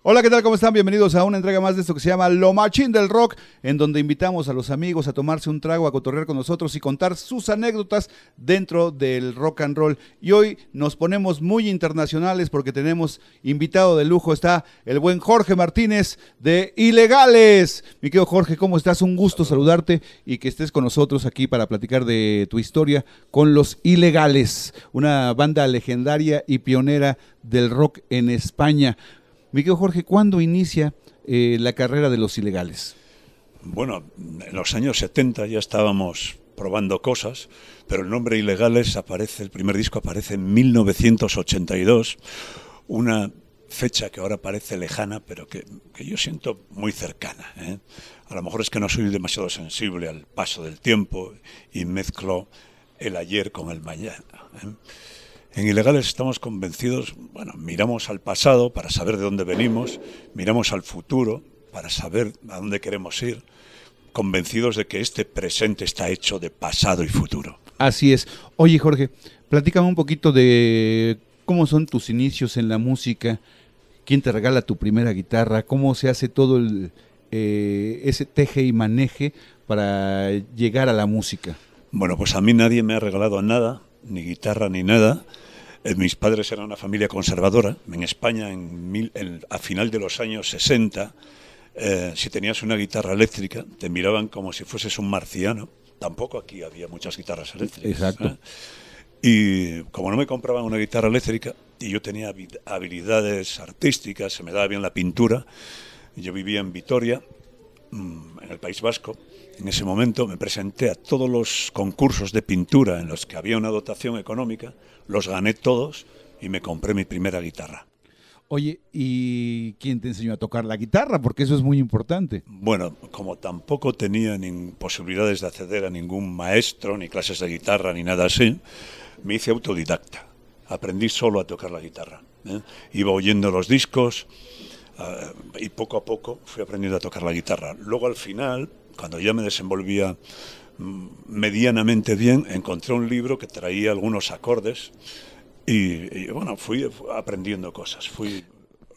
Hola, ¿qué tal? ¿Cómo están? Bienvenidos a una entrega más de esto que se llama Lo Machín del Rock, en donde invitamos a los amigos a tomarse un trago, a cotorrear con nosotros y contar sus anécdotas dentro del rock and roll. Y hoy nos ponemos muy internacionales porque tenemos invitado de lujo, está el buen Jorge Martínez de Ilegales. Mi querido Jorge, ¿cómo estás? Un gusto saludarte y que estés con nosotros aquí para platicar de tu historia con los Ilegales, una banda legendaria y pionera del rock en España. Mi querido Jorge, ¿cuándo inicia la carrera de los Ilegales? Bueno, en los años 70 ya estábamos probando cosas, pero el nombre Ilegales aparece, el primer disco aparece en 1982, una fecha que ahora parece lejana, pero que yo siento muy cercana, ¿eh? A lo mejor es que no soy demasiado sensible al paso del tiempo y mezclo el ayer con el mañana, ¿eh? En Ilegales estamos convencidos, bueno, miramos al pasado para saber de dónde venimos, miramos al futuro para saber a dónde queremos ir, convencidos de que este presente está hecho de pasado y futuro. Así es. Oye, Jorge, platícame un poquito de cómo son tus inicios en la música, quién te regala tu primera guitarra, cómo se hace todo ese teje y maneje para llegar a la música. Bueno, pues a mí nadie me ha regalado nada, ni guitarra ni nada. Mis padres eran una familia conservadora. En España, a final de los años 60, si tenías una guitarra eléctrica, te miraban como si fueses un marciano. Tampoco aquí había muchas guitarras eléctricas. Exacto. Y como no me compraban una guitarra eléctrica, y yo tenía habilidades artísticas, se me daba bien la pintura, yo vivía en Vitoria, en el País Vasco. En ese momento me presenté a todos los concursos de pintura en los que había una dotación económica, los gané todos y me compré mi primera guitarra. Oye, ¿y quién te enseñó a tocar la guitarra? Porque eso es muy importante. Bueno, como tampoco tenía posibilidades de acceder a ningún maestro, ni clases de guitarra, ni nada así, me hice autodidacta. Aprendí solo a tocar la guitarra, ¿eh? Iba oyendo los discos y poco a poco fui aprendiendo a tocar la guitarra. Luego al final, cuando ya me desenvolvía medianamente bien, encontré un libro que traía algunos acordes y bueno, fui aprendiendo cosas.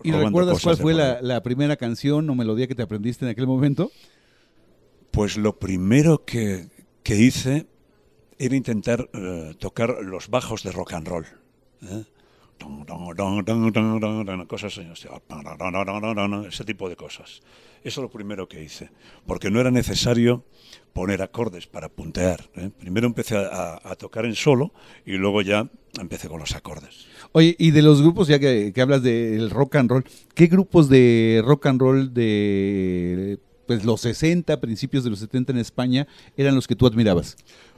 ¿Y recuerdas cuál fue la primera canción o melodía que te aprendiste en aquel momento? Pues lo primero que hice era intentar tocar los bajos de rock and roll, ¿eh? Cosas, ese tipo de cosas. Eso es lo primero que hice, porque no era necesario poner acordes para puntear, ¿eh? Primero empecé a tocar en solo y luego ya empecé con los acordes. Oye, y de los grupos, ya que hablas del rock and roll, ¿qué grupos de rock and roll de pues los 60, principios de los 70 en España eran los que tú admirabas?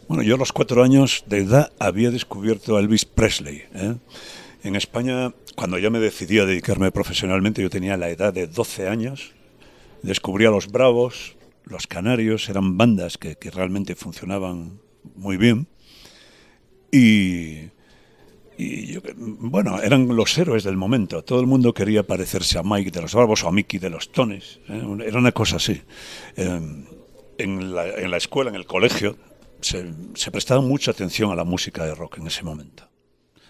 Bueno, yo a los 4 años de edad había descubierto a Elvis Presley, ¿eh? En España, cuando ya me decidí a dedicarme profesionalmente, yo tenía la edad de 12 años, descubrí a Los Bravos, Los Canarios, eran bandas que realmente funcionaban muy bien, y bueno, eran los héroes del momento, todo el mundo quería parecerse a Mike de Los Bravos o a Mickey de Los Tones, ¿eh? Era una cosa así. En la escuela, en el colegio, se prestaba mucha atención a la música de rock en ese momento.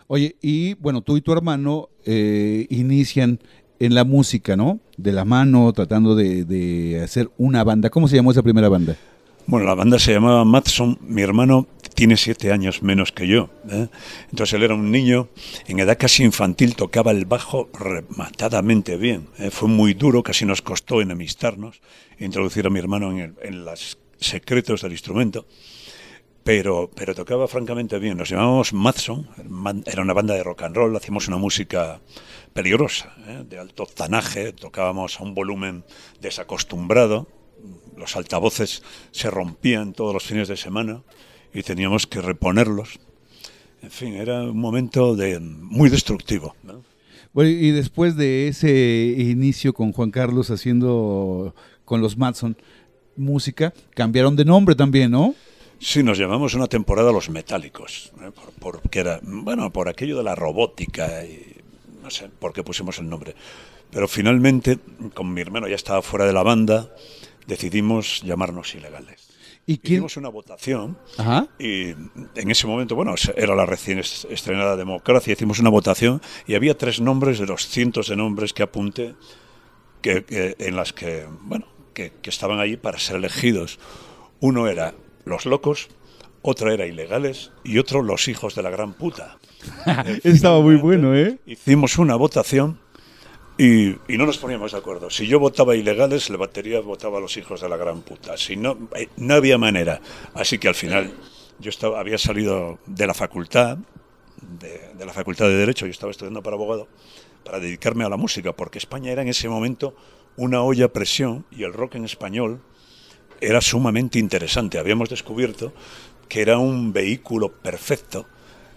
Oye, y bueno, tú y tu hermano inician en la música, ¿no? De la mano, tratando de hacer una banda. ¿Cómo se llamó esa primera banda? Bueno, la banda se llamaba Madson. Mi hermano tiene 7 años menos que yo, ¿eh? Entonces él era un niño, en edad casi infantil, tocaba el bajo rematadamente bien, ¿eh? Fue muy duro, casi nos costó enemistarnos, introducir a mi hermano en los secretos del instrumento. Pero tocaba francamente bien. Nos llamábamos Madson, era una banda de rock and roll, hacíamos una música peligrosa, ¿eh? De alto tanaje, tocábamos a un volumen desacostumbrado, los altavoces se rompían todos los fines de semana y teníamos que reponerlos. En fin, era un momento muy destructivo, ¿no? Bueno, y después de ese inicio con Juan Carlos haciendo con los Madson música, cambiaron de nombre también, ¿no? Sí, nos llamamos una temporada Los Metálicos, ¿eh? Porque era, bueno, por aquello de la robótica y no sé por qué pusimos el nombre. Pero finalmente, con mi hermano ya estaba fuera de la banda, decidimos llamarnos Ilegales. Hicimos una votación. Ajá. Y en ese momento, bueno, era la recién estrenada Democracia, hicimos una votación y había 3 nombres de los cientos de nombres que apunté en las que, bueno, que estaban allí para ser elegidos. Uno era Los Locos, otro era Ilegales y otro Los Hijos de la Gran Puta. Estaba muy bueno, ¿eh? Hicimos una votación y no nos poníamos de acuerdo. Si yo votaba Ilegales, la batería votaba Los Hijos de la Gran Puta. Si no, no había manera. Así que al final había salido de la facultad, de la Facultad de Derecho, yo estaba estudiando para abogado, para dedicarme a la música, porque España era en ese momento una olla a presión y el rock en español era sumamente interesante. Habíamos descubierto que era un vehículo perfecto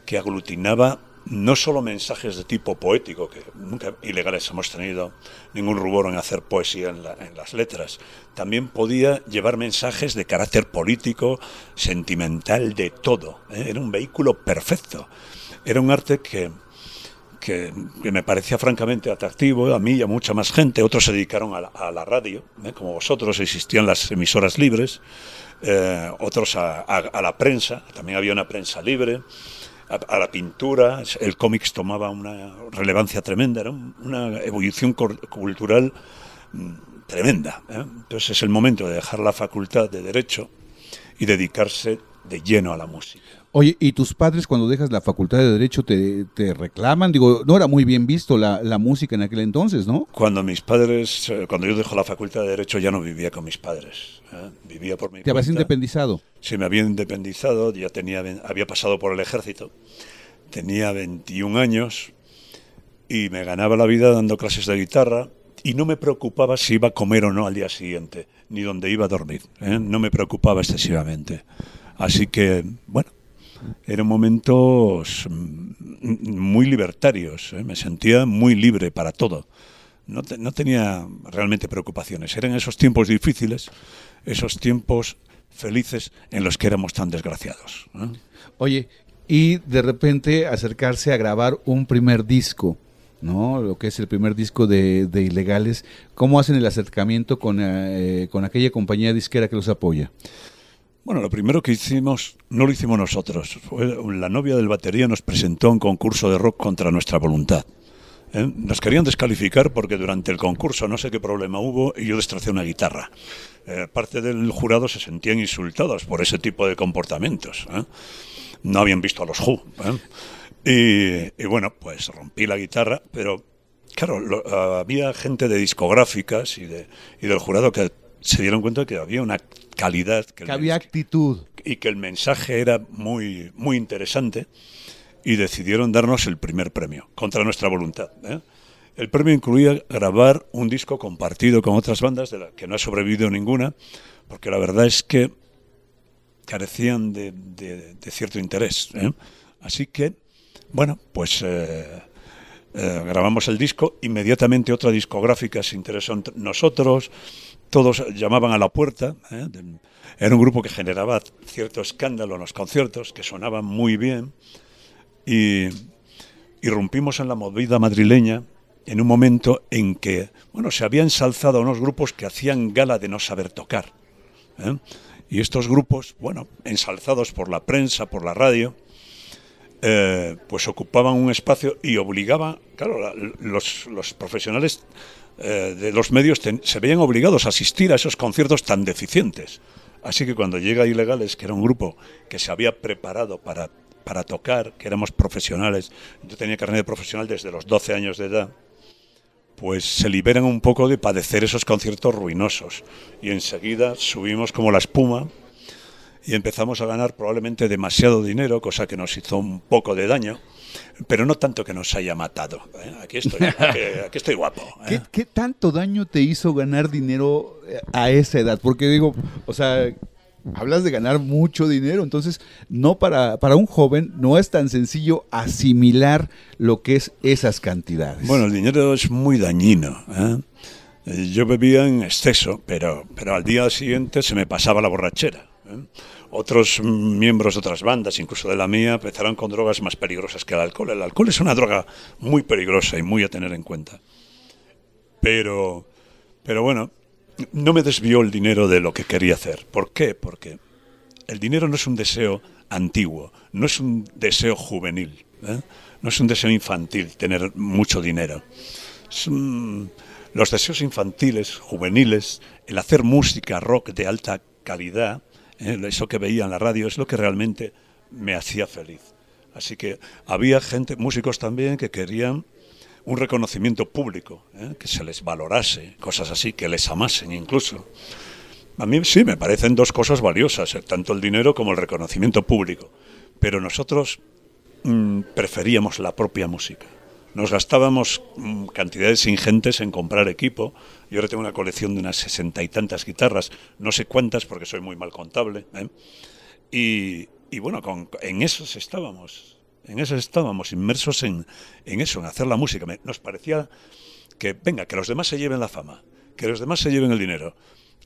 que aglutinaba no solo mensajes de tipo poético, que nunca Ilegales hemos tenido ningún rubor en hacer poesía en las letras, también podía llevar mensajes de carácter político, sentimental, de todo, ¿eh? Era un vehículo perfecto. Era un arte que me parecía francamente atractivo a mí y a mucha más gente. Otros se dedicaron a la radio, como vosotros, existían las emisoras libres, otros a la prensa, también había una prensa libre, a la pintura, el cómics tomaba una relevancia tremenda, era una evolución cultural tremenda, ¿eh? Entonces es el momento de dejar la facultad de Derecho y dedicarse de lleno a la música. Oye, ¿y tus padres cuando dejas la facultad de Derecho te reclaman? Digo, no era muy bien visto la música en aquel entonces, ¿no? Cuando yo dejo la facultad de Derecho ya no vivía con mis padres, ¿eh? Vivía por mi cuenta. ¿Te habías independizado? Sí, me había independizado, había pasado por el ejército, tenía 21 años y me ganaba la vida dando clases de guitarra y no me preocupaba si iba a comer o no al día siguiente, ni dónde iba a dormir, ¿eh? No me preocupaba excesivamente. Así que, bueno, eran momentos muy libertarios, ¿eh? Me sentía muy libre para todo. No tenía realmente preocupaciones. Eran esos tiempos difíciles, esos tiempos felices en los que éramos tan desgraciados, ¿eh? Oye, y de repente acercarse a grabar un primer disco, ¿no? Lo que es el primer disco de Ilegales. ¿Cómo hacen el acercamiento con aquella compañía disquera que los apoya? Bueno, lo primero que hicimos, no lo hicimos nosotros, la novia del batería nos presentó un concurso de rock contra nuestra voluntad. Nos querían descalificar porque durante el concurso no sé qué problema hubo y yo destrocé una guitarra. Parte del jurado se sentían insultados por ese tipo de comportamientos, ¿eh? No habían visto a los Who, ¿eh? Y bueno, pues rompí la guitarra, pero claro, había gente de discográficas y del jurado que se dieron cuenta que había una calidad, que había actitud y que el mensaje era muy, muy interesante y decidieron darnos el primer premio, contra nuestra voluntad, ¿eh? El premio incluía grabar un disco compartido con otras bandas de la que no ha sobrevivido ninguna, porque la verdad es que carecían de cierto interés, ¿eh? Así que, bueno, pues grabamos el disco, inmediatamente otra discográfica se interesó en nosotros. Todos llamaban a la puerta, ¿eh? Era un grupo que generaba cierto escándalo en los conciertos, que sonaban muy bien, y irrumpimos en la movida madrileña en un momento en que, bueno, se había ensalzado a unos grupos que hacían gala de no saber tocar, ¿eh? Y estos grupos, bueno, ensalzados por la prensa, por la radio, pues ocupaban un espacio y obligaban, claro, los profesionales de los medios se veían obligados a asistir a esos conciertos tan deficientes. Así que cuando llega Ilegales, que era un grupo que se había preparado para tocar, que éramos profesionales, yo tenía carnet de profesional desde los 12 años de edad, pues se liberan un poco de padecer esos conciertos ruinosos. Y enseguida subimos como la espuma y empezamos a ganar probablemente demasiado dinero, cosa que nos hizo un poco de daño, pero no tanto que nos haya matado, ¿eh? Aquí estoy guapo, ¿eh? ¿Qué tanto daño te hizo ganar dinero a esa edad? Porque digo, o sea, hablas de ganar mucho dinero, entonces no para un joven no es tan sencillo asimilar lo que es esas cantidades. Bueno, el dinero es muy dañino, ¿eh? Yo bebía en exceso, pero al día siguiente se me pasaba la borrachera, ¿eh? Otros miembros de otras bandas, incluso de la mía, empezaron con drogas más peligrosas que el alcohol. El alcohol es una droga muy peligrosa y muy a tener en cuenta. Pero bueno, no me desvió el dinero de lo que quería hacer. ¿Por qué? Porque el dinero no es un deseo antiguo, no es un deseo juvenil, ¿eh? No es un deseo infantil tener mucho dinero. los deseos infantiles, juveniles, el hacer música rock de alta calidad, eso que veía en la radio, es lo que realmente me hacía feliz. Así que había gente, músicos también, que querían un reconocimiento público, que se les valorase, cosas así, que les amasen incluso. A mí sí, me parecen dos cosas valiosas, tanto el dinero como el reconocimiento público. Pero nosotros preferíamos la propia música. Nos gastábamos cantidades ingentes en comprar equipo. Yo ahora tengo una colección de unas 60 y tantas guitarras, no sé cuántas porque soy muy mal contable. Y bueno, en eso estábamos inmersos en eso, en hacer la música. Nos parecía que, venga, que los demás se lleven la fama, que los demás se lleven el dinero.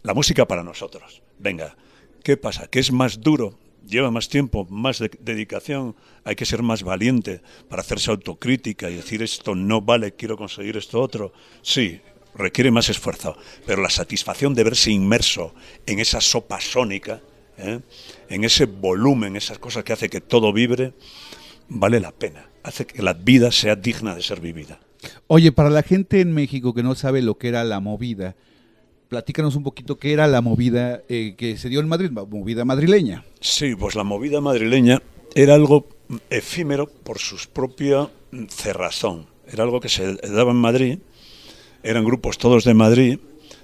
La música para nosotros. Venga, ¿qué pasa? ¿Que es más duro? Lleva más tiempo, más dedicación, hay que ser más valiente para hacerse autocrítica y decir esto no vale, quiero conseguir esto otro. Sí, requiere más esfuerzo, pero la satisfacción de verse inmerso en esa sopa sónica, en ese volumen, esas cosas que hace que todo vibre, vale la pena, hace que la vida sea digna de ser vivida. Oye, para la gente en México que no sabe lo que era la movida, platícanos un poquito qué era la movida que se dio en Madrid, la movida madrileña. Sí, pues la movida madrileña era algo efímero por su propia cerrazón. Era algo que se daba en Madrid, eran grupos todos de Madrid,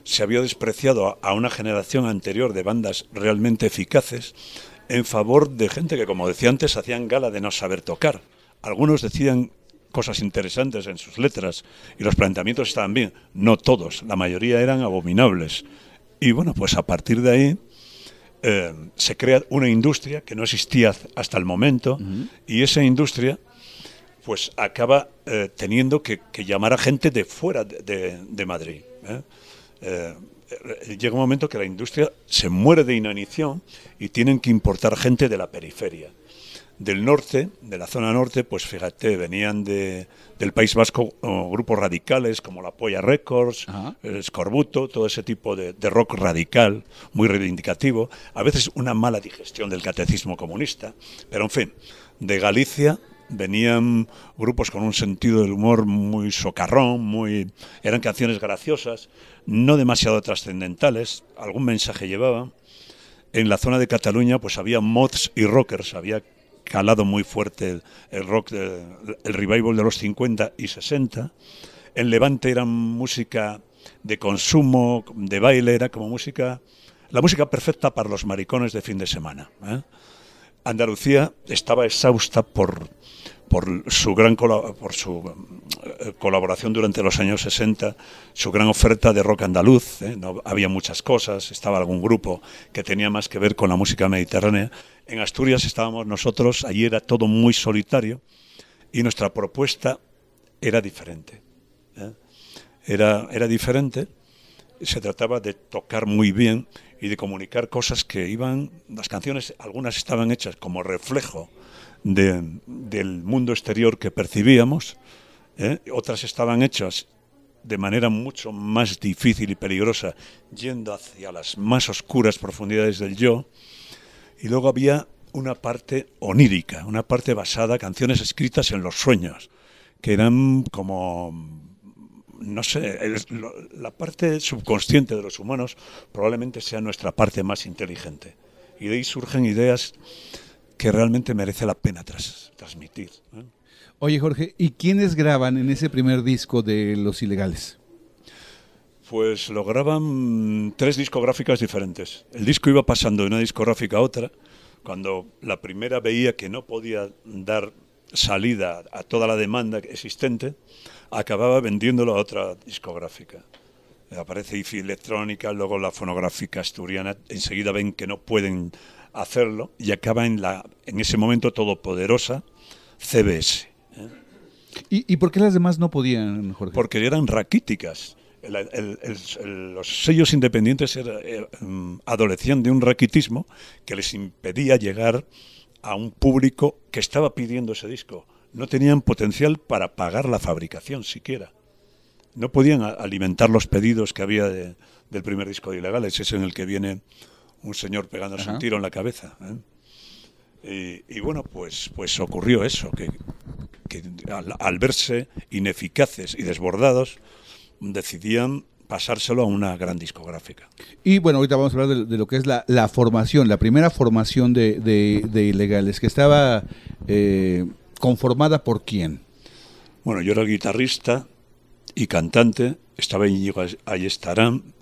se había despreciado a una generación anterior de bandas realmente eficaces en favor de gente que, como decía antes, hacían gala de no saber tocar. Algunos decían cosas interesantes en sus letras y los planteamientos estaban bien, no todos, la mayoría eran abominables. Y bueno, pues a partir de ahí se crea una industria que no existía hasta el momento, y esa industria pues acaba teniendo que llamar a gente de fuera de Madrid. Llega un momento que la industria se muere de inanición y tienen que importar gente de la periferia. Del norte, de la zona norte, pues fíjate, venían del País Vasco grupos radicales como La Polla Records, Scorbuto, todo ese tipo de rock radical, muy reivindicativo, a veces una mala digestión del catecismo comunista, pero en fin, de Galicia venían grupos con un sentido del humor muy socarrón, eran canciones graciosas, no demasiado trascendentales, algún mensaje llevaban. En la zona de Cataluña pues había mods y rockers, había calado muy fuerte el rock, el revival de los 50 y 60. En Levante era música de consumo, de baile, era como la música perfecta para los maricones de fin de semana. Andalucía estaba exhausta por su colaboración durante los años 60, su gran oferta de rock andaluz, no había muchas cosas, estaba algún grupo que tenía más que ver con la música mediterránea. En Asturias estábamos nosotros, allí era todo muy solitario y nuestra propuesta era diferente. Era diferente, se trataba de tocar muy bien y de comunicar cosas que las canciones, algunas estaban hechas como reflejo del mundo exterior que percibíamos, otras estaban hechas de manera mucho más difícil y peligrosa, yendo hacia las más oscuras profundidades del yo, y luego había una parte onírica, una parte basada, canciones escritas en los sueños, que eran como, no sé, la parte subconsciente de los humanos probablemente sea nuestra parte más inteligente, y de ahí surgen ideas que realmente merece la pena transmitir. Oye, Jorge, ¿y quiénes graban en ese primer disco de Los Ilegales? Pues lo graban 3 discográficas diferentes. El disco iba pasando de una discográfica a otra. Cuando la primera veía que no podía dar salida a toda la demanda existente, acababa vendiéndolo a otra discográfica. Aparece IFI Electrónica, luego la fonográfica asturiana, enseguida ven que no pueden hacerlo y acaba en ese momento todopoderosa CBS. ¿Y por qué las demás no podían, Jorge? Porque eran raquíticas. Los sellos independientes adolecían de un raquitismo que les impedía llegar a un público que estaba pidiendo ese disco. No tenían potencial para pagar la fabricación siquiera. No podían alimentar los pedidos que había del primer disco de Ilegales, ese en el que viene un señor pegándose un tiro en la cabeza. Y bueno, pues ocurrió eso, que al verse ineficaces y desbordados, decidían pasárselo a una gran discográfica. Y bueno, ahorita vamos a hablar de lo que es la formación, la primera formación de Ilegales, que estaba conformada por ¿quién? Bueno, yo era el guitarrista y cantante, estaba Íñigo Ayestarán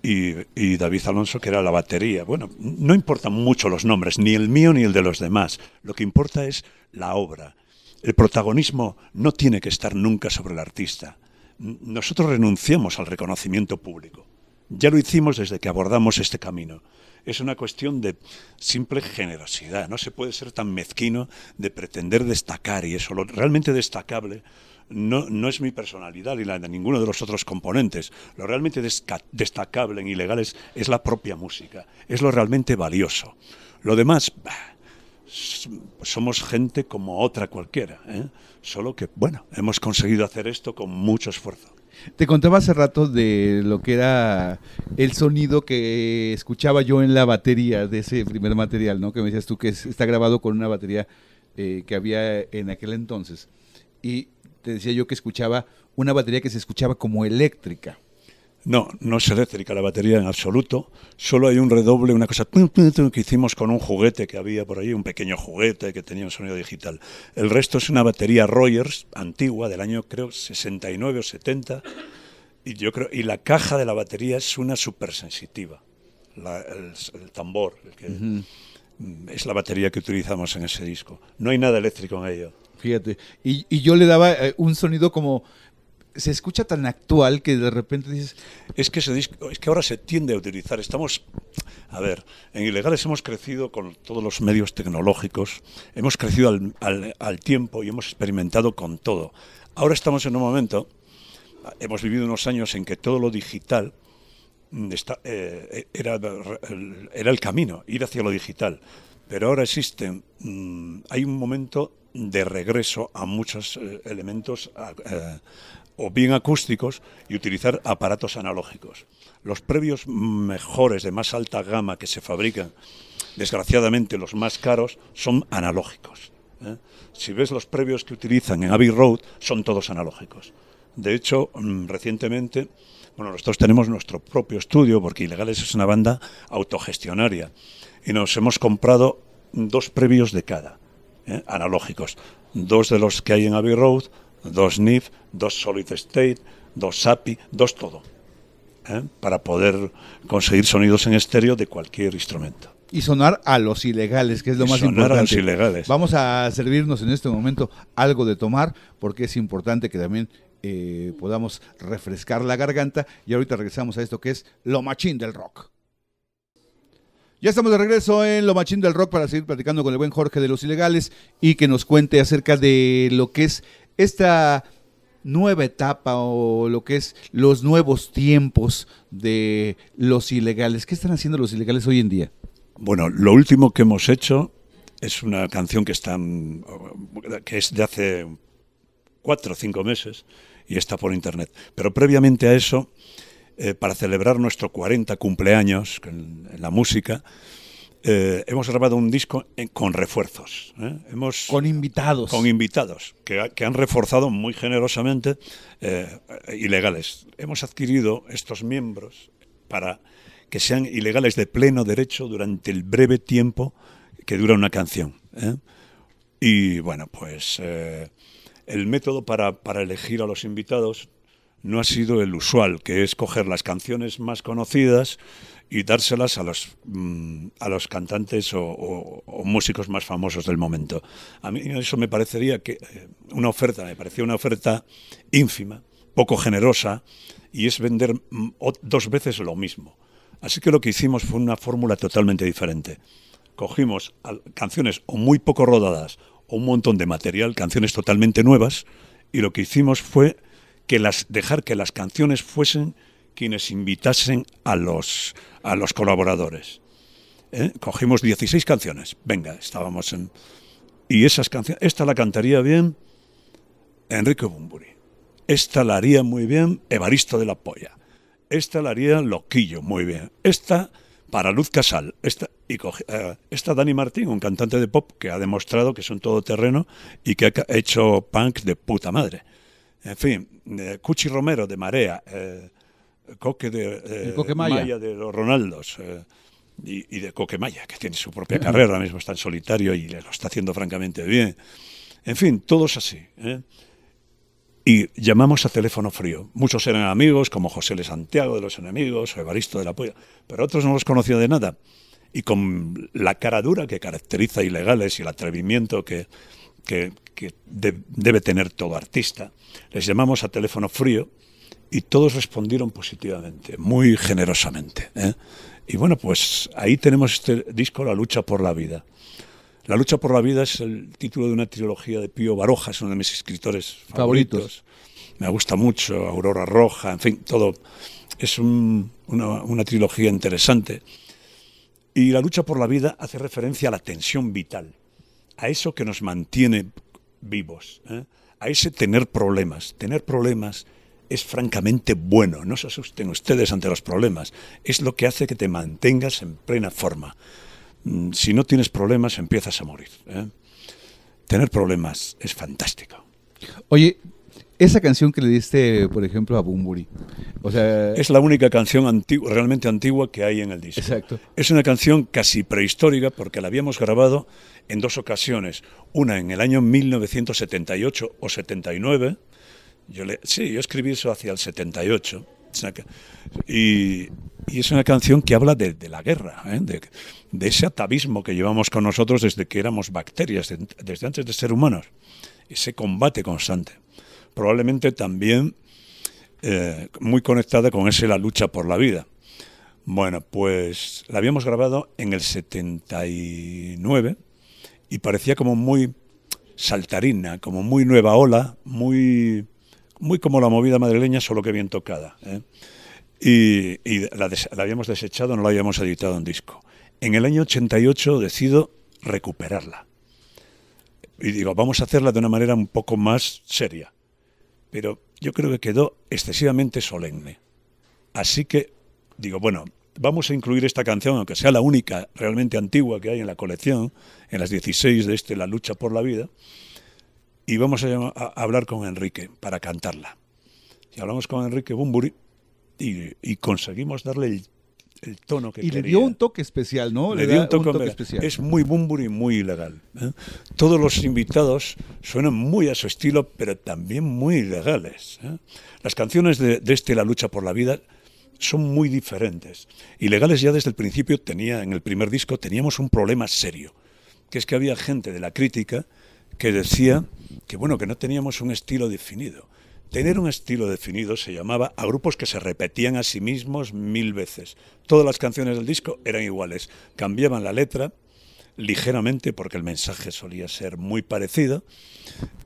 y David Alonso, que era la batería. Bueno, no importan mucho los nombres, ni el mío ni el de los demás. Lo que importa es la obra. El protagonismo no tiene que estar nunca sobre el artista. Nosotros renunciamos al reconocimiento público. Ya lo hicimos desde que abordamos este camino. Es una cuestión de simple generosidad. No se puede ser tan mezquino de pretender destacar, y eso, lo realmente destacable no es mi personalidad ni la de ninguno de los otros componentes. Lo realmente destacable en Ilegales es la propia música, es lo realmente valioso. Lo demás, somos gente como otra cualquiera, ¿eh? Solo que, bueno, hemos conseguido hacer esto con mucho esfuerzo. Te contaba hace rato de lo que era el sonido que escuchaba yo en la batería de ese primer material, ¿no? Que me decías tú que está grabado con una batería que había en aquel entonces. Y te decía yo que escuchaba una batería que se escuchaba como eléctrica. No, no es eléctrica la batería en absoluto. Solo hay un redoble, una cosa que hicimos con un juguete que había por ahí, un pequeño juguete que tenía un sonido digital. El resto es una batería Rogers antigua del año, creo, 69 o 70. Y la caja de la batería es una supersensitiva. El tambor, es la batería que utilizamos en ese disco. No hay nada eléctrico en ello. Fíjate, y yo le daba un sonido como... Se escucha tan actual que de repente dices... Es que ese disco, es que ahora se tiende a utilizar. A ver, en Ilegales hemos crecido con todos los medios tecnológicos, hemos crecido al tiempo y hemos experimentado con todo. Ahora estamos en un momento, hemos vivido unos años en que todo lo digital era el camino, ir hacia lo digital. Pero ahora hay un momento de regreso a muchos elementos o bien acústicos, y utilizar aparatos analógicos. Los previos mejores de más alta gama que se fabrican, desgraciadamente los más caros, son analógicos, ¿eh? Si ves los previos que utilizan en Abbey Road, son todos analógicos. De hecho, recientemente, bueno, nosotros tenemos nuestro propio estudio, porque Ilegales es una banda autogestionaria, y nos hemos comprado 2 previos de cada, analógicos. 2 de los que hay en Abbey Road, 2 NIF, 2 Solid State, 2 SAPI, 2 todo, para poder conseguir sonidos en estéreo de cualquier instrumento. Y sonar a los Ilegales, que es lo más importante. Sonar a los Ilegales. Vamos a servirnos en este momento algo de tomar, porque es importante que también podamos refrescar la garganta, y ahorita regresamos a esto que es Lo Machín del Rock. Ya estamos de regreso en Lo Machín del Rock para seguir platicando con el buen Jorge de los Ilegales y que nos cuente acerca de lo que es esta nueva etapa o lo que es los nuevos tiempos de los Ilegales. ¿Qué están haciendo los Ilegales hoy en día? Bueno, lo último que hemos hecho es una canción que es de hace 4 o 5 meses y está por internet. Pero previamente a eso, para celebrar nuestro 40 cumpleaños en la música, hemos grabado un disco con refuerzos. Con invitados. Con invitados, que han reforzado muy generosamente Ilegales. Hemos adquirido estos miembros para que sean Ilegales de pleno derecho durante el breve tiempo que dura una canción. Y bueno, pues el método para elegir a los invitados no ha sido el usual, que es coger las canciones más conocidas y dárselas a los cantantes o músicos más famosos del momento. A mí eso me parecía una oferta ínfima, poco generosa, y es vender 2 veces lo mismo. Así que lo que hicimos fue una fórmula totalmente diferente. Cogimos canciones o muy poco rodadas o un montón de material, canciones totalmente nuevas, y lo que hicimos fue dejar que las canciones fuesen quienes invitasen a los colaboradores. Cogimos 16 canciones, venga, estábamos en... Y esas canciones, esta la cantaría bien Enrique Bunbury, esta la haría muy bien Evaristo de la Polla, esta la haría Loquillo muy bien, esta para Luz Casal, esta Dani Martín, un cantante de pop que ha demostrado que es un todoterreno y que ha hecho punk de puta madre. En fin, Cuchi Romero de Marea, Coque el Coque Maya. Maya de los Ronaldos, y de Coque Maya, que tiene su propia carrera, ahora mismo está en solitario y lo está haciendo francamente bien. En fin, todos así. Y llamamos a teléfono frío. Muchos eran amigos, como José L. Santiago de los Enemigos, o Evaristo de la Polla, pero otros no los conocía de nada. Y con la cara dura que caracteriza a Ilegales y el atrevimiento que debe tener todo artista, les llamamos a teléfono frío y todos respondieron positivamente, muy generosamente. Y bueno, pues ahí tenemos este disco, La lucha por la vida. La lucha por la vida es el título de una trilogía de Pío Baroja, es uno de mis escritores favoritos. Me gusta mucho, Aurora Roja, en fin, todo. Es una trilogía interesante. Y La lucha por la vida hace referencia a la tensión vital, a eso que nos mantiene vivos, a ese tener problemas. Tener problemas es francamente bueno, no se asusten ustedes ante los problemas, es lo que hace que te mantengas en plena forma. Si no tienes problemas, empiezas a morir. Tener problemas es fantástico. Oye, esa canción que le diste, por ejemplo, a Bunbury, o sea... Es la única canción realmente antigua que hay en el disco. Exacto. Es una canción casi prehistórica porque la habíamos grabado en dos ocasiones. Una en el año 1978 o 79. Yo escribí eso hacia el 78. Y es una canción que habla de la guerra, de ese atavismo que llevamos con nosotros desde que éramos bacterias, desde antes de ser humanos. Ese combate constante. Probablemente también muy conectada con la lucha por la vida. Bueno, pues la habíamos grabado en el 79 y parecía como muy saltarina, como muy nueva ola, muy como la movida madrileña, solo que bien tocada. Y la habíamos desechado, no la habíamos editado en disco. En el año 88 decido recuperarla. Y digo, vamos a hacerla de una manera un poco más seria. Pero yo creo que quedó excesivamente solemne. Así que digo, bueno, vamos a incluir esta canción, aunque sea la única realmente antigua que hay en la colección, en las 16 de La lucha por la vida, y vamos a hablar con Enrique para cantarla. Y hablamos con Enrique Bunbury y conseguimos darle el tono que quería. Y le dio un toque especial, ¿no? Le dio un toque especial. Es muy Bunbury, muy ilegal. Todos los invitados suenan muy a su estilo, pero también muy ilegales. Las canciones de La lucha por la vida son muy diferentes. Ilegales ya desde el principio en el primer disco teníamos un problema serio, que es que había gente de la crítica que decía que no teníamos un estilo definido. Tener un estilo definido se llamaba a grupos que se repetían a sí mismos 1000 veces. Todas las canciones del disco eran iguales. Cambiaban la letra ligeramente porque el mensaje solía ser muy parecido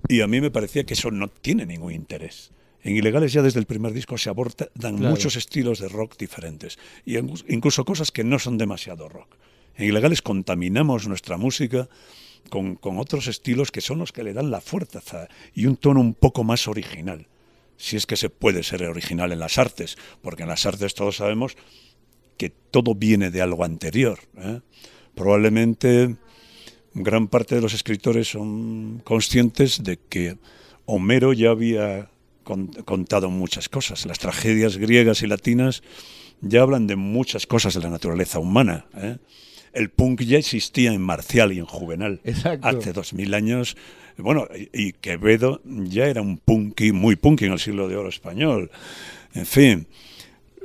y a mí me parecía que eso no tiene ningún interés. En Ilegales ya desde el primer disco se abordan muchos estilos de rock diferentes y incluso cosas que no son demasiado rock. En Ilegales contaminamos nuestra música con otros estilos que son los que le dan la fuerza y un tono un poco más original. Si es que se puede ser original en las artes, porque en las artes todos sabemos que todo viene de algo anterior. Probablemente gran parte de los escritores son conscientes de que Homero ya había contado muchas cosas. Las tragedias griegas y latinas ya hablan de muchas cosas de la naturaleza humana. El punk ya existía en Marcial y en Juvenal. Exacto. Hace 2000 años. Bueno, y Quevedo ya era un punky, muy punky en el siglo de oro español. En fin,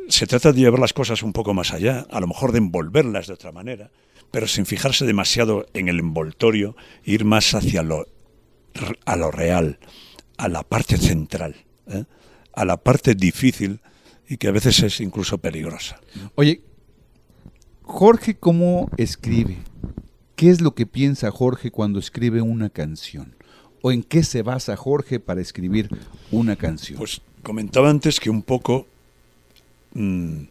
se trata de llevar las cosas un poco más allá, a lo mejor de envolverlas de otra manera, pero sin fijarse demasiado en el envoltorio, ir más hacia a lo real, a la parte central, a la parte difícil y que a veces es incluso peligrosa. Oye, Jorge, ¿cómo escribe? ¿Qué es lo que piensa Jorge cuando escribe una canción? ¿O en qué se basa Jorge para escribir una canción? Pues comentaba antes que un poco el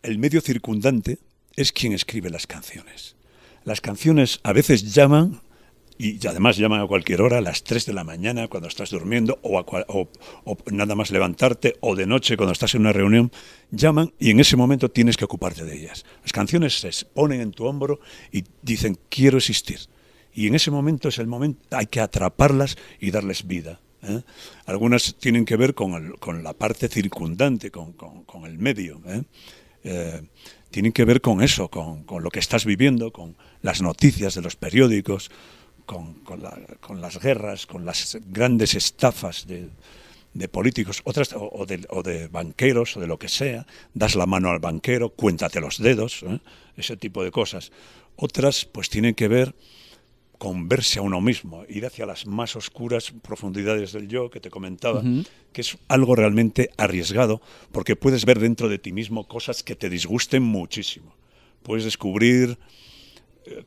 medio circundante es quien escribe las canciones. Las canciones a veces llaman, y además llaman a cualquier hora, a las 3 de la mañana cuando estás durmiendo, o nada más levantarte, o de noche cuando estás en una reunión, llaman y en ese momento tienes que ocuparte de ellas. Las canciones se ponen en tu hombro y dicen, quiero existir. Y en ese momento es el momento, hay que atraparlas y darles vida. ¿eh? Algunas tienen que ver con la parte circundante, con el medio, ¿eh? Tienen que ver con eso, con lo que estás viviendo, con las noticias de los periódicos, con las guerras, con las grandes estafas de políticos, otras o de banqueros o de lo que sea. Das la mano al banquero, cuéntate los dedos, ¿eh? Ese tipo de cosas. Otras pues tienen que ver con verse a uno mismo, ir hacia las más oscuras profundidades del yo que te comentaba, que es algo realmente arriesgado, porque puedes ver dentro de ti mismo cosas que te disgusten muchísimo. Puedes descubrir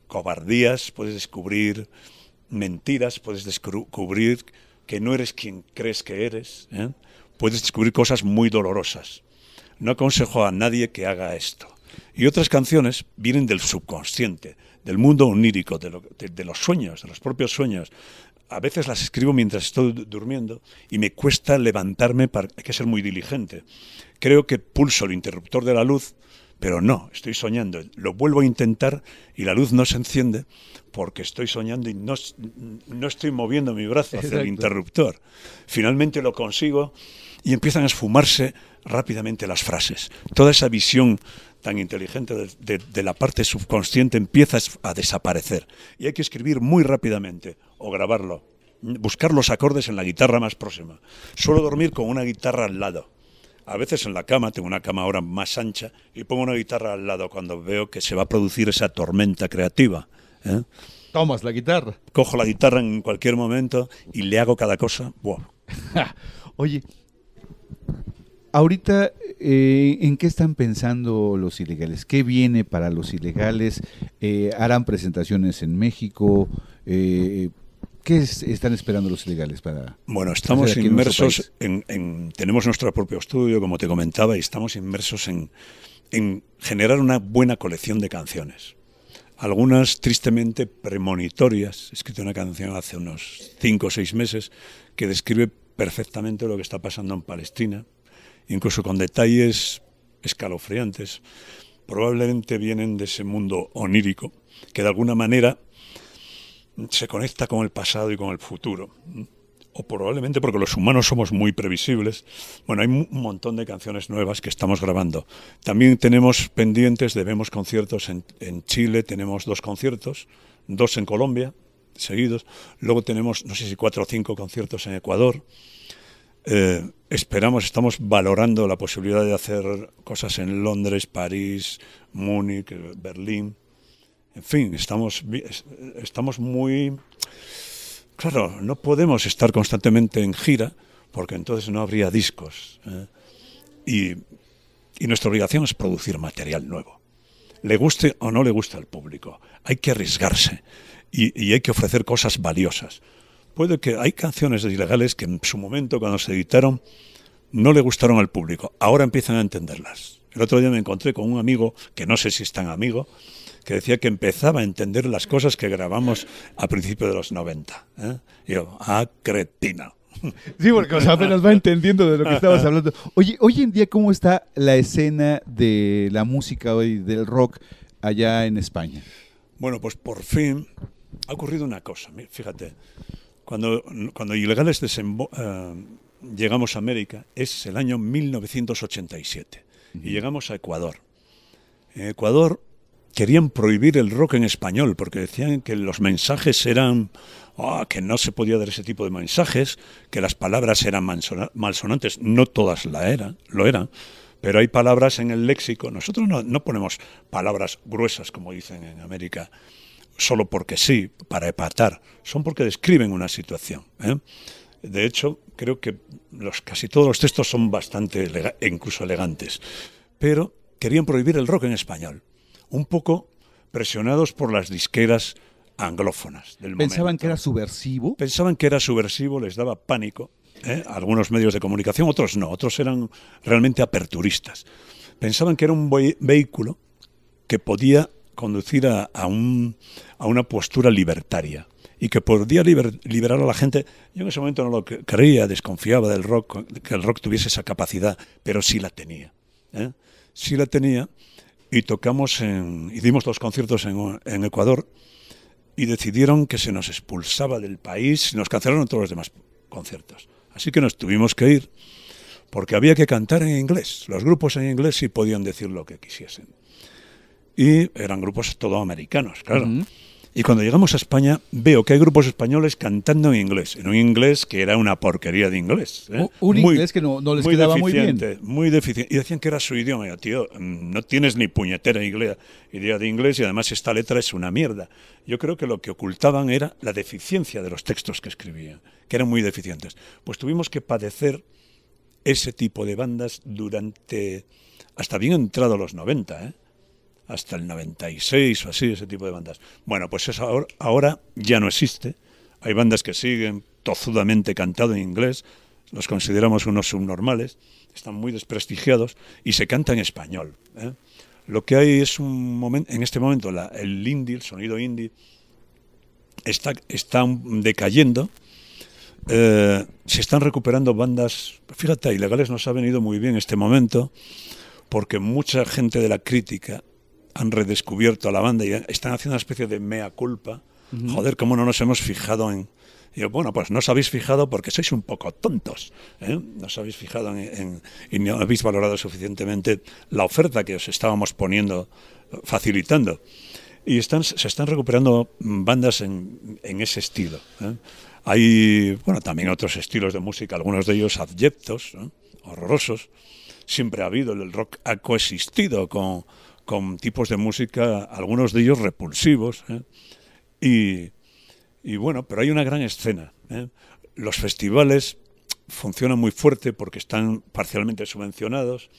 cobardías, puedes descubrir mentiras, puedes descubrir que no eres quien crees que eres, ¿eh? Puedes descubrir cosas muy dolorosas. No aconsejo a nadie que haga esto. Y otras canciones vienen del subconsciente, del mundo onírico, de los sueños, de los propios sueños. A veces las escribo mientras estoy durmiendo y me cuesta levantarme, hay que ser muy diligente. Creo que pulso el interruptor de la luz, pero no, estoy soñando. Lo vuelvo a intentar y la luz no se enciende porque estoy soñando y no estoy moviendo mi brazo hacia el interruptor. Finalmente lo consigo y empiezan a esfumarse rápidamente las frases. Toda esa visión tan inteligente de la parte subconsciente empieza a desaparecer. Y hay que escribir muy rápidamente o grabarlo. Buscar los acordes en la guitarra más próxima. Suelo dormir con una guitarra al lado. A veces en la cama, tengo una cama ahora más ancha, y pongo una guitarra al lado cuando veo que se va a producir esa tormenta creativa, ¿eh? Tomas la guitarra. Cojo la guitarra en cualquier momento y le hago cada cosa. ¡Wow! Oye, ahorita, ¿en qué están pensando los ilegales? ¿Qué viene para los ilegales? ¿Harán presentaciones en México? ¿Qué están esperando los ilegales para...? Bueno, estamos inmersos tenemos nuestro propio estudio, como te comentaba, y estamos inmersos en generar una buena colección de canciones. Algunas tristemente premonitorias. He escrito una canción hace unos 5 o 6 meses que describe perfectamente lo que está pasando en Palestina, incluso con detalles escalofriantes. Probablemente vienen de ese mundo onírico que de alguna manera se conecta con el pasado y con el futuro. O probablemente porque los humanos somos muy previsibles. Bueno, hay un montón de canciones nuevas que estamos grabando. También tenemos pendientes, debemos conciertos en Chile, tenemos 2 conciertos, 2 en Colombia, seguidos. Luego tenemos, no sé si 4 o 5 conciertos en Ecuador. Estamos valorando la posibilidad de hacer cosas en Londres, París, Múnich, Berlín. En fin, estamos muy... Claro, no podemos estar constantemente en gira porque entonces no habría discos. Y nuestra obligación es producir material nuevo. Le guste o no le guste al público. Hay que arriesgarse y hay que ofrecer cosas valiosas. Puede que hay canciones de ilegales que en su momento, cuando se editaron, no le gustaron al público. Ahora empiezan a entenderlas. El otro día me encontré con un amigo, que no sé si es tan amigo, que decía que empezaba a entender las cosas que grabamos a principios de los 90. Y yo, cretina. Sí, porque apenas va entendiendo de lo que estabas hablando. Oye, hoy en día, ¿cómo está la escena de la música hoy, del rock, allá en España? Bueno, pues por fin ha ocurrido una cosa. Fíjate, cuando Ilegales llegamos a América, es el año 1987. Y llegamos a Ecuador. En Ecuador querían prohibir el rock en español porque decían que los mensajes eran... que no se podía dar ese tipo de mensajes, que las palabras eran malsonantes. No todas lo eran, pero hay palabras en el léxico. Nosotros no ponemos palabras gruesas, como dicen en América, solo porque sí, para epatar. Son porque describen una situación. De hecho, creo que casi todos los textos son bastante incluso elegantes. Pero querían prohibir el rock en español. Un poco presionados por las disqueras anglófonas del momento. ¿Pensaban que era subversivo? Pensaban que era subversivo, les daba pánico. Algunos medios de comunicación, otros no, otros eran realmente aperturistas. Pensaban que era un vehículo que podía conducir a una postura libertaria y que podía liberar a la gente. Yo en ese momento no lo creía, desconfiaba del rock, que el rock tuviese esa capacidad, pero sí la tenía. Sí la tenía. Y dimos 2 conciertos en Ecuador y decidieron que se nos expulsaba del país y nos cancelaron todos los demás. conciertos. Así que nos tuvimos que ir porque había que cantar en inglés. Los grupos en inglés sí podían decir lo que quisiesen. Y eran grupos todo americanos, claro. Y cuando llegamos a España, veo que hay grupos españoles cantando en inglés. En un inglés que era una porquería de inglés. Inglés que no les quedaba muy bien. Muy deficiente. Y decían que era su idioma. Y yo, tío, no tienes ni puñetera idea de inglés y además esta letra es una mierda. Yo creo que lo que ocultaban era la deficiencia de los textos que escribían, que eran muy deficientes. Pues tuvimos que padecer ese tipo de bandas durante hasta bien entrado los 90, hasta el 96 o así, ese tipo de bandas. Bueno, pues eso ahora ya no existe. Hay bandas que siguen tozudamente cantado en inglés, los consideramos unos subnormales, están muy desprestigiados y se canta en español. Lo que hay es un momento, en este momento el indie, el sonido indie, está decayendo. Se están recuperando bandas, fíjate, Ilegales nos ha venido muy bien este momento, porque mucha gente de la crítica han redescubierto a la banda y están haciendo una especie de mea culpa. Joder, ¿cómo no nos hemos fijado en...? Y yo, bueno, pues no os habéis fijado porque sois un poco tontos, no os habéis fijado y no habéis valorado suficientemente la oferta que os estábamos poniendo, facilitando. Y se están recuperando bandas en ese estilo. Hay, bueno, también otros estilos de música, algunos de ellos abyectos, horrorosos. Siempre ha habido, el rock ha coexistido con tipos de música, algunos de ellos repulsivos. Y bueno, pero hay una gran escena. Los festivales funcionan muy fuerte porque están parcialmente subvencionados,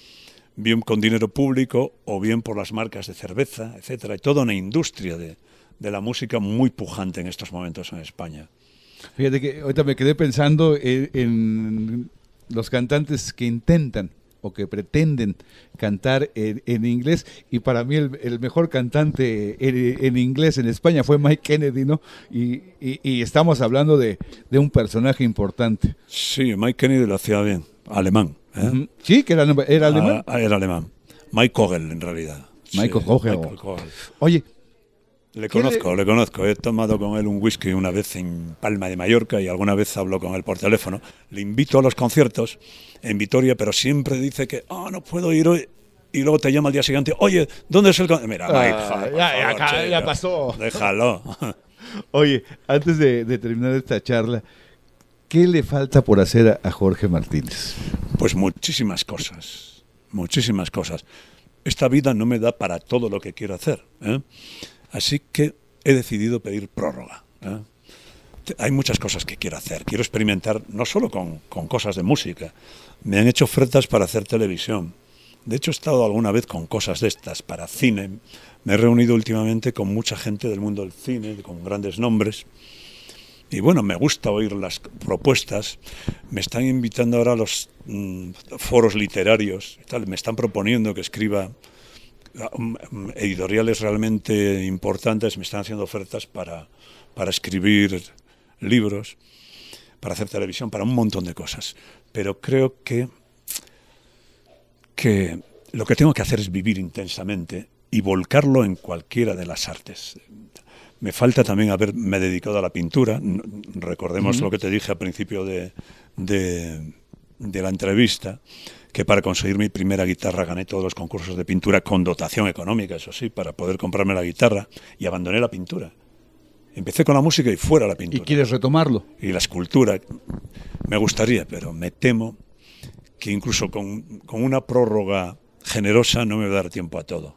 bien con dinero público o bien por las marcas de cerveza, etcétera. Hay toda una industria de la música muy pujante en estos momentos en España. Fíjate que ahorita me quedé pensando en los cantantes que intentan o que pretenden cantar en inglés, y para mí el mejor cantante en inglés en España fue Mike Kennedy, ¿no? Y estamos hablando de un personaje importante. Sí, Mike Kennedy lo hacía bien, alemán. Sí, que era alemán. Era alemán. Mike Kogel, en realidad. Michael Kogel. Oye, le conozco. He tomado con él un whisky una vez en Palma de Mallorca y alguna vez hablo con él por teléfono. Le invito a los conciertos en Vitoria, pero siempre dice que no puedo ir hoy. Y luego te llama al día siguiente, oye, ¿dónde es el concierto? Mira, Mike, ya pasó. Déjalo. Oye, antes de terminar esta charla, ¿qué le falta por hacer a Jorge Martínez? Pues muchísimas cosas. Esta vida no me da para todo lo que quiero hacer, Así que he decidido pedir prórroga. Hay muchas cosas que quiero hacer. Quiero experimentar no solo con cosas de música. Me han hecho ofertas para hacer televisión. De hecho, he estado alguna vez con cosas de estas para cine. Me he reunido últimamente con mucha gente del mundo del cine, con grandes nombres. Y bueno, me gusta oír las propuestas. Me están invitando ahora a los foros literarios. Me están proponiendo que escriba editoriales realmente importantes. Me están haciendo ofertas para escribir libros, para hacer televisión, para un montón de cosas. Pero creo que lo que tengo que hacer es vivir intensamente y volcarlo en cualquiera de las artes. Me falta también haberme dedicado a la pintura. Recordemos lo que te dije al principio de la entrevista, que para conseguir mi primera guitarra gané todos los concursos de pintura con dotación económica, eso sí, para poder comprarme la guitarra, y abandoné la pintura. Empecé con la música y fuera la pintura. ¿Y quieres retomarlo? Y la escultura. Me gustaría, pero me temo que incluso con una prórroga generosa no me va a dar tiempo a todo.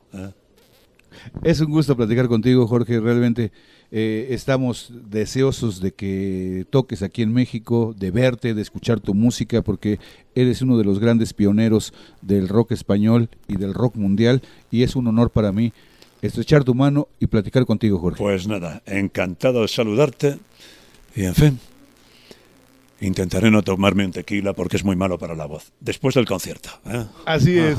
Es un gusto platicar contigo, Jorge. Realmente estamos deseosos de que toques aquí en México, de verte, de escuchar tu música, porque eres uno de los grandes pioneros del rock español y del rock mundial, y es un honor para mí estrechar tu mano y platicar contigo, Jorge. Pues nada, encantado de saludarte y, en fin, intentaré no tomarme un tequila porque es muy malo para la voz, después del concierto. Así es.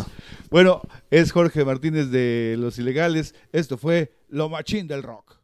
Bueno, es Jorge Martínez de Los Ilegales. Esto fue Lo Machín del Rock.